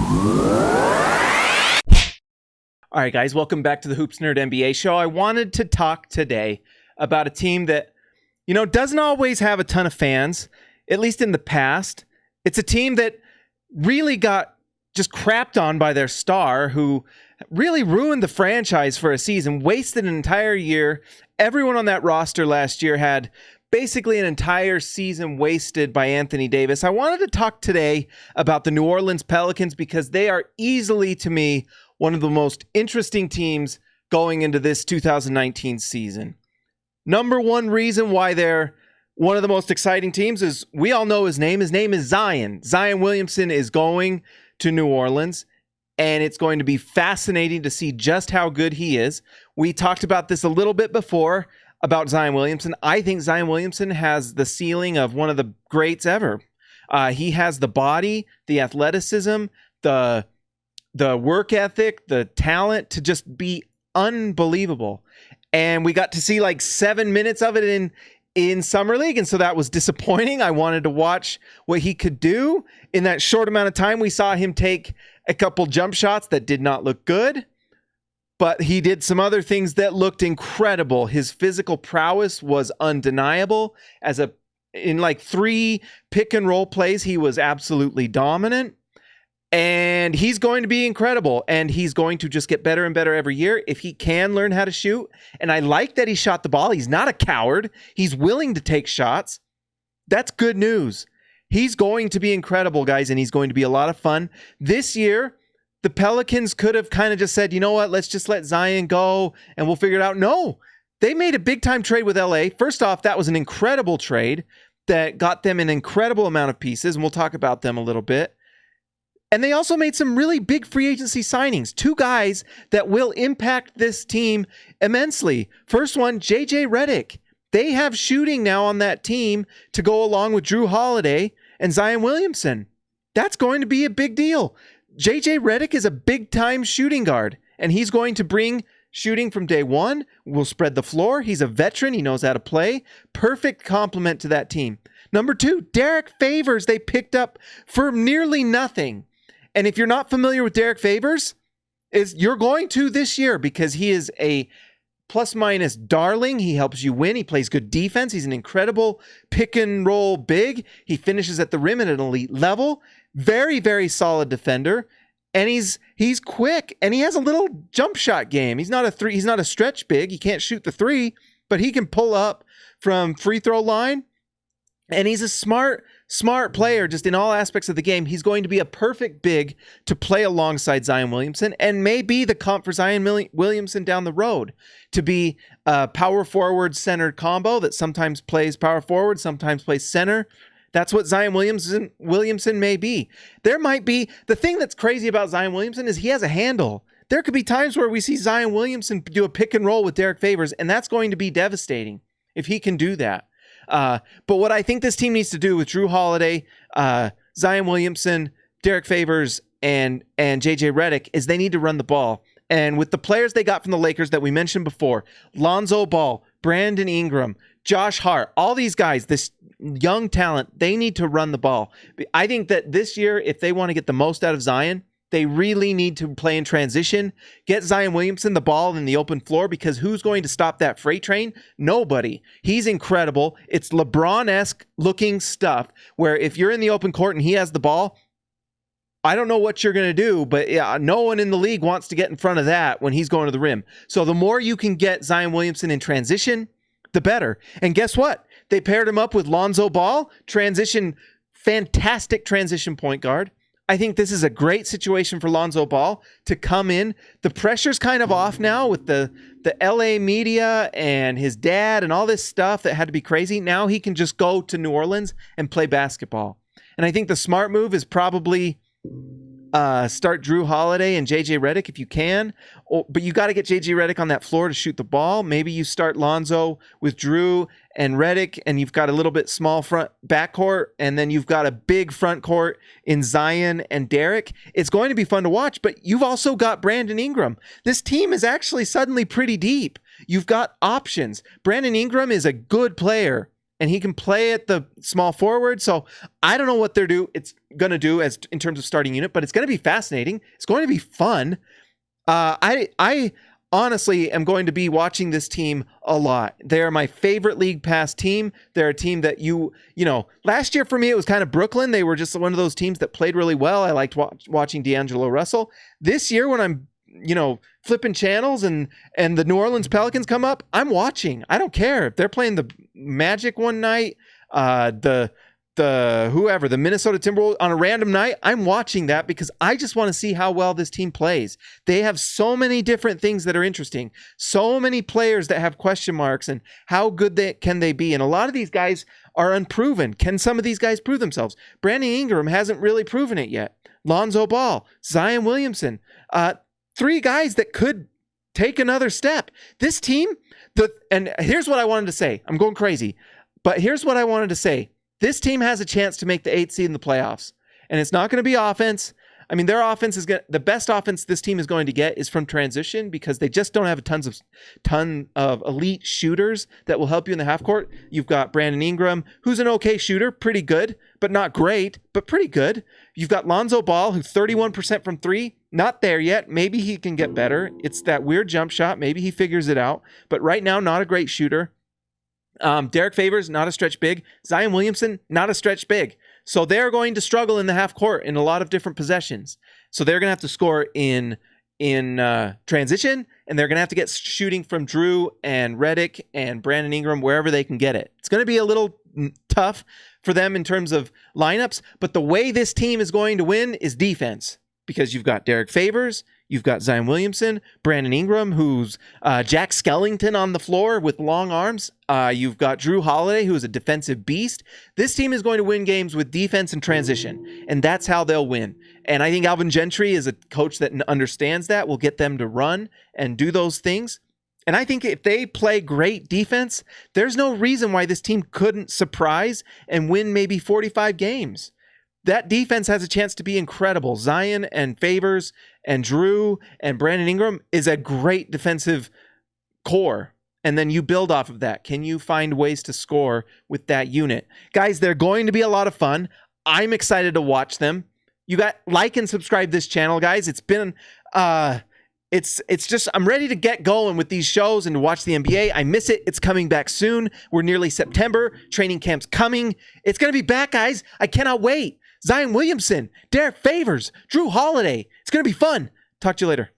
All right, guys, welcome back to the Hoops Nerd NBA show. I wanted to talk today about a team that, doesn't always have a ton of fans, at least in the past. It's a team that really got just crapped on by their star, who really ruined the franchise for a season, wasted an entire year. Everyone on that roster last year had basically an entire season wasted by Anthony Davis. I wanted to talk today about the New Orleans Pelicans because they are easily, to me, one of the most interesting teams going into this 2019 season. Number one reason why they're one of the most exciting teams is we all know his name. His name is Zion. Zion Williamson is going to New Orleans, and it's going to be fascinating to see just how good he is. We talked about this a little bit before about Zion Williamson. I think Zion Williamson has the ceiling of one of the greats ever. He has the body, the athleticism, the work ethic, the talent to just be unbelievable. And we got to see like 7 minutes of it in Summer League, and so that was disappointing. I wanted to watch what he could do. In that short amount of time, we saw him take a couple jump shots that did not look good, but he did some other things that looked incredible. His physical prowess was undeniable. In like 3 pick and roll plays, he was absolutely dominant. And he's going to be incredible, and he's going to just get better and better every year if he can learn how to shoot. And I like that he shot the ball. He's not a coward. He's willing to take shots. That's good news. He's going to be incredible, guys, and he's going to be a lot of fun. This year, the Pelicans could have kind of just said, you know what, let's just let Zion go, and we'll figure it out. No, they made a big-time trade with LA. First off, that was an incredible trade that got them an incredible amount of pieces, and we'll talk about them a little bit. And they also made some really big free agency signings. 2 guys that will impact this team immensely. First one, J.J. Reddick. They have shooting now on that team to go along with Jrue Holiday and Zion Williamson. That's going to be a big deal. J.J. Reddick is a big-time shooting guard, and he's going to bring shooting from day one. Will spread the floor. He's a veteran. He knows how to play. Perfect complement to that team. Number 2, Derrick Favors they picked up for nearly nothing. And if you're not familiar with Derrick Favors, you're going to this year because he is a plus-minus darling. He helps you win. He plays good defense. He's an incredible pick-and-roll big. He finishes at the rim at an elite level. Very, very solid defender. And he's quick, and he has a little jump shot game. He's not a stretch big. He can't shoot the 3, but he can pull up from free throw line. And he's a smart player just in all aspects of the game. He's going to be a perfect big to play alongside Zion Williamson and may be the comp for Zion Williamson down the road to be a power forward centered combo that sometimes plays power forward, sometimes plays center. That's what Zion Williamson may be. There might be, the thing that's crazy about Zion Williamson is he has a handle. There could be times where we see Zion Williamson do a pick and roll with Derrick Favors, and that's going to be devastating if he can do that. But what I think this team needs to do with Jrue Holiday, Zion Williamson, Derrick Favors, and J.J. Reddick is they need to run the ball. And with the players they got from the Lakers that we mentioned before, Lonzo Ball, Brandon Ingram, Josh Hart, all these guys, this young talent, they need to run the ball. I think that this year, if they want to get the most out of Zion, they really need to play in transition, get Zion Williamson the ball in the open floor, because who's going to stop that freight train? Nobody. He's incredible. It's LeBron-esque looking stuff where if you're in the open court and he has the ball, I don't know what you're going to do, but yeah, no one in the league wants to get in front of that when he's going to the rim. So the more you can get Zion Williamson in transition, the better. And guess what? They paired him up with Lonzo Ball, fantastic transition point guard. I think this is a great situation for Lonzo Ball to come in. The pressure's kind of off now with the LA media and his dad and all this stuff that had to be crazy. Now he can just go to New Orleans and play basketball. And I think the smart move is probably start Jrue Holiday and J.J. Reddick if you can. But you got to get J.J. Reddick on that floor to shoot the ball. Maybe you start Lonzo with Jrue and Reddick, and you've got a little bit small front backcourt, and then you've got a big front court in Zion and Derrick. It's going to be fun to watch, but you've also got Brandon Ingram. This team is actually suddenly pretty deep. You've got options. Brandon Ingram is a good player. and he can play at the small forward. So I don't know what it's going to do as in terms of starting unit, but it's going to be fascinating. It's going to be fun. I honestly am going to be watching this team a lot. They're my favorite league pass team. They're a team that last year for me, it was kind of Brooklyn. They were just one of those teams that played really well. I liked watching D'Angelo Russell. This year when I'm, flipping channels and the New Orleans Pelicans come up, I'm watching. I don't care if they're playing the Magic one night, the Minnesota Timberwolves on a random night. I'm watching that because I just want to see how well this team plays. They have so many different things that are interesting, so many players that have question marks, and how good can they be? And a lot of these guys are unproven. Can some of these guys prove themselves? Brandon Ingram hasn't really proven it yet. Lonzo Ball, Zion Williamson, 3 guys that could take another step. This team, and here's what I wanted to say. I'm going crazy, but here's what I wanted to say. This team has a chance to make the 8th seed in the playoffs, and it's not going to be offense. I mean, their offense is the best offense this team is going to get is from transition because they just don't have a ton of elite shooters that will help you in the half court. You've got Brandon Ingram, who's an okay shooter, pretty good, but not great, but pretty good. You've got Lonzo Ball, who's 31% from 3, not there yet. Maybe he can get better. It's that weird jump shot. Maybe he figures it out, but right now, not a great shooter. Derrick Favors, not a stretch big. Zion Williamson, not a stretch big. So they're going to struggle in the half court in a lot of different possessions. So they're going to have to score in transition, and they're going to have to get shooting from Jrue and Reddick and Brandon Ingram wherever they can get it. It's going to be a little tough for them in terms of lineups, but the way this team is going to win is defense because you've got Derrick Favors, you've got Zion Williamson, Brandon Ingram, who's Jack Skellington on the floor with long arms. You've got Jrue Holiday, who is a defensive beast. This team is going to win games with defense and transition, and that's how they'll win. And I think Alvin Gentry is a coach that understands that, will get them to run and do those things. And I think if they play great defense, there's no reason why this team couldn't surprise and win maybe 45 games. That defense has a chance to be incredible. Zion and Favors and Jrue and Brandon Ingram is a great defensive core. And then you build off of that. Can you find ways to score with that unit? Guys, they're going to be a lot of fun. I'm excited to watch them. You got like and subscribe this channel, guys. It's been it's just I'm ready to get going with these shows and to watch the NBA. I miss it. It's coming back soon. We're nearly September. Training camp's coming. It's going to be back, guys. I cannot wait. Zion Williamson, Derrick Favors, Jrue Holiday. It's going to be fun. Talk to you later.